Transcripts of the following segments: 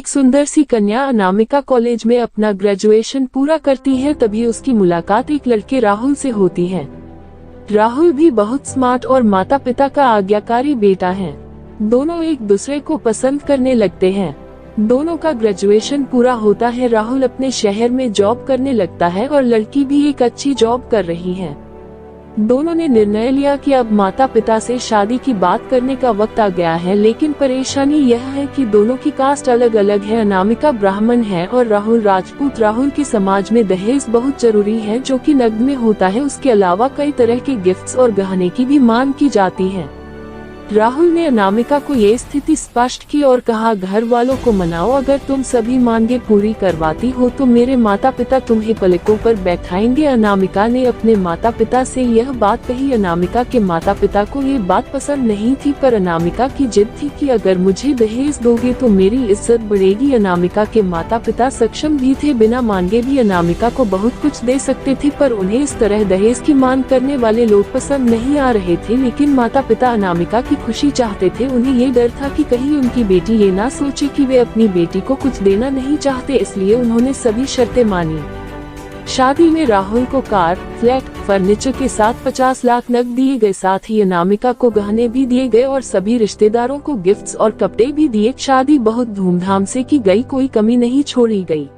एक सुंदर सी कन्या अनामिका कॉलेज में अपना ग्रेजुएशन पूरा करती है, तभी उसकी मुलाकात एक लड़के राहुल से होती है। राहुल भी बहुत स्मार्ट और माता पिता का आज्ञाकारी बेटा है। दोनों एक दूसरे को पसंद करने लगते हैं। दोनों का ग्रेजुएशन पूरा होता है। राहुल अपने शहर में जॉब करने लगता है और लड़की भी एक अच्छी जॉब कर रही है। दोनों ने निर्णय लिया कि अब माता पिता से शादी की बात करने का वक्त आ गया है, लेकिन परेशानी यह है कि दोनों की कास्ट अलग अलग है। अनामिका ब्राह्मण है और राहुल राजपूत। राहुल के समाज में दहेज बहुत जरूरी है, जो कि नगद में होता है। उसके अलावा कई तरह के गिफ्ट्स और गहने की भी मांग की जाती है। राहुल ने अनामिका को ये स्थिति स्पष्ट की और कहा, घर वालों को मनाओ, अगर तुम सभी मांगे पूरी करवाती हो तो मेरे माता पिता तुम्हें पलकों पर बैठाएंगे। अनामिका ने अपने माता पिता से यह बात कही। अनामिका के माता पिता को ये बात पसंद नहीं थी, पर अनामिका की जिद थी कि अगर मुझे दहेज दोगे तो मेरी इज्जत बढ़ेगी। अनामिका के माता पिता सक्षम भी थे, बिना मांगे भी अनामिका को बहुत कुछ दे सकते थे, पर उन्हें इस तरह दहेज की मांग करने वाले लोग पसंद नहीं आ रहे थे। लेकिन माता पिता अनामिका की खुशी चाहते थे। उन्हें ये डर था कि कहीं उनकी बेटी ये ना सोचे कि वे अपनी बेटी को कुछ देना नहीं चाहते, इसलिए उन्होंने सभी शर्तें मानी। शादी में राहुल को कार, फ्लैट, फर्नीचर के साथ 50 लाख नकद दिए गए। साथ ही अनामिका को गहने भी दिए गए और सभी रिश्तेदारों को गिफ्ट्स और कपड़े भी दिए। शादी बहुत धूमधाम से की गई, कोई कमी नहीं छोड़ी गई।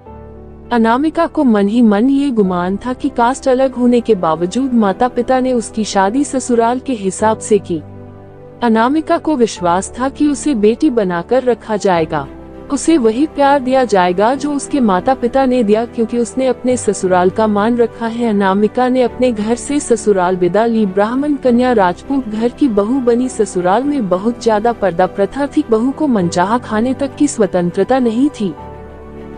अनामिका को मन ही मन ये गुमान था कि कास्ट अलग होने के बावजूद माता पिता ने उसकी शादी ससुराल के हिसाब से की। अनामिका को विश्वास था कि उसे बेटी बनाकर रखा जाएगा, उसे वही प्यार दिया जाएगा जो उसके माता पिता ने दिया, क्योंकि उसने अपने ससुराल का मान रखा है। अनामिका ने अपने घर से ससुराल विदा ली। ब्राह्मण कन्या राजपूत घर की बहू बनी। ससुराल में बहुत ज्यादा पर्दा प्रथा थी। बहू को मनचाहा खाने तक की स्वतंत्रता नहीं थी।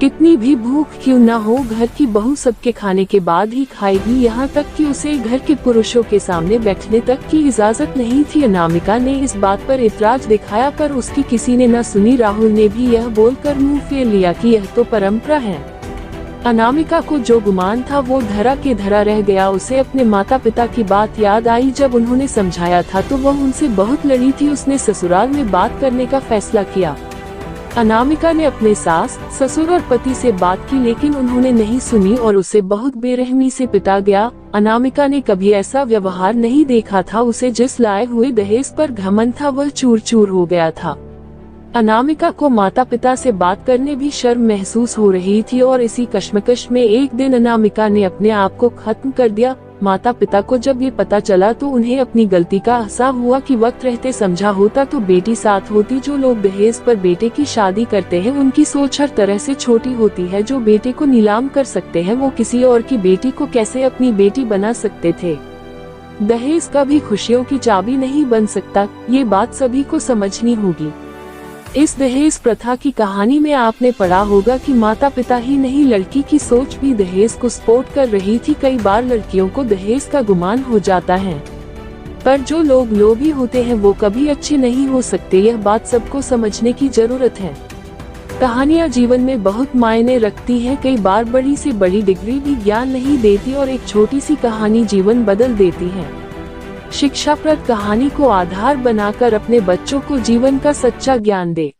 कितनी भी भूख क्यों न हो, घर की बहू सबके खाने के बाद ही खाएगी, यहाँ तक कि उसे घर के पुरुषों के सामने बैठने तक की इजाजत नहीं थी। अनामिका ने इस बात पर इतराज दिखाया, पर उसकी किसी ने न सुनी। राहुल ने भी यह बोलकर मुंह फेर लिया कि यह तो परंपरा है। अनामिका को जो गुमान था वो धरा के धरा रह गया। उसे अपने माता पिता की बात याद आई। जब उन्होंने समझाया था तो वह उनसे बहुत लड़ी थी। उसने ससुराल में बात करने का फैसला किया। अनामिका ने अपने सास, ससुर और पति से बात की, लेकिन उन्होंने नहीं सुनी और उसे बहुत बेरहमी से पिटा गया। अनामिका ने कभी ऐसा व्यवहार नहीं देखा था। उसे जिस लाए हुए दहेज पर घमंड था वह चूर चूर हो गया था। अनामिका को माता पिता से बात करने भी शर्म महसूस हो रही थी और इसी कश्मकश में एक दिन अनामिका ने अपने आप को खत्म कर दिया। माता पिता को जब ये पता चला तो उन्हें अपनी गलती का एहसास हुआ कि वक्त रहते समझा होता तो बेटी साथ होती। जो लोग दहेज पर बेटे की शादी करते हैं उनकी सोच हर तरह से छोटी होती है। जो बेटे को नीलाम कर सकते हैं वो किसी और की बेटी को कैसे अपनी बेटी बना सकते थे। दहेज कभी खुशियों की चाबी नहीं बन सकता, ये बात सभी को समझनी होगी। इस दहेज प्रथा की कहानी में आपने पढ़ा होगा कि माता पिता ही नहीं, लड़की की सोच भी दहेज को सपोर्ट कर रही थी। कई बार लड़कियों को दहेज का गुमान हो जाता है, पर जो लोग लोभी होते हैं वो कभी अच्छे नहीं हो सकते। यह बात सबको समझने की जरूरत है। कहानियाँ जीवन में बहुत मायने रखती हैं। कई बार बड़ी से बड़ी डिग्री भी ज्ञान नहीं देती और एक छोटी सी कहानी जीवन बदल देती है। शिक्षाप्रद कहानी को आधार बनाकर अपने बच्चों को जीवन का सच्चा ज्ञान दे।